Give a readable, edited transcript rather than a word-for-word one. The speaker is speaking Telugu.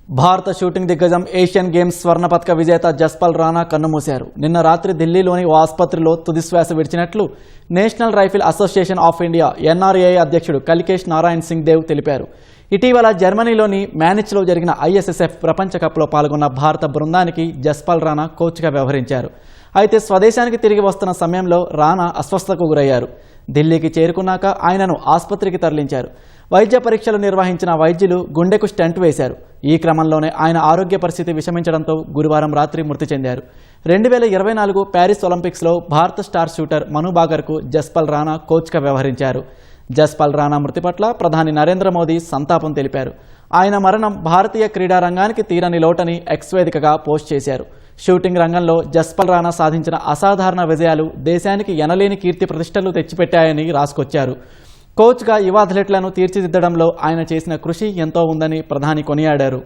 భారత షూటింగ్ దిగ్గజం ఏషియన్ గేమ్స్ స్వర్ణ పతక విజేత జస్పాల్ రాణా కన్నుమూశారు. నిన్న రాత్రి ఢిల్లీలోని ఓ ఆసుపత్రిలో తుదిశ్వాస విడిచినట్లు national rifle association of India NRAI అధ్యక్షుడు కలికేష్ నారాయణ్ సింగ్ దేవ్ తెలిపారు. ఇటీవల జర్మనీలోని మ్యానిచ్లో జరిగిన ISSF ప్రపంచ కప్లో పాల్గొన్న భారత బృందానికి జస్పాల్ రాణా కోచ్గా వ్యవహరించారు. అయితే స్వదేశానికి తిరిగి వస్తున్న సమయంలో రాణా అస్వస్థతకు గురయ్యారు. ఢిల్లీకి చేరుకున్నాక ఆయనను ఆసుపత్రికి తరలించారు. వైద్య పరీక్షలు నిర్వహించిన వైద్యులు గుండెకు స్టెంట్ వేశారు. ఈ క్రమంలోనే ఆయన ఆరోగ్య పరిస్థితి విషమించడంతో గురువారం రాత్రి మృతి చెందారు. 2024 ప్యారిస్ ఒలింపిక్స్లో భారత స్టార్ షూటర్ మను భాకర్కు జస్పాల్ రాణా కోచ్గా వ్యవహరించారు. జస్పాల్ రాణా మృతి పట్ల ప్రధాని నరేంద్ర మోదీ సంతాపం తెలిపారు. ఆయన మరణం భారతీయ క్రీడా రంగానికి తీరని లోటని ఎక్స్ వేదికగా పోస్ట్ చేశారు. షూటింగ్ రంగంలో జస్పాల్ రాణా సాధించిన అసాధారణ విజయాలు దేశానికి ఎనలేని కీర్తి ప్రతిష్టలు తెచ్చిపెట్టాయని రాసుకొచ్చారు. కోచ్గా యువ అథ్లెట్లను తీర్చిదిద్దడంలో ఆయన చేసిన కృషి ఎంతో ఉందని ప్రధాని కొనియాడారు.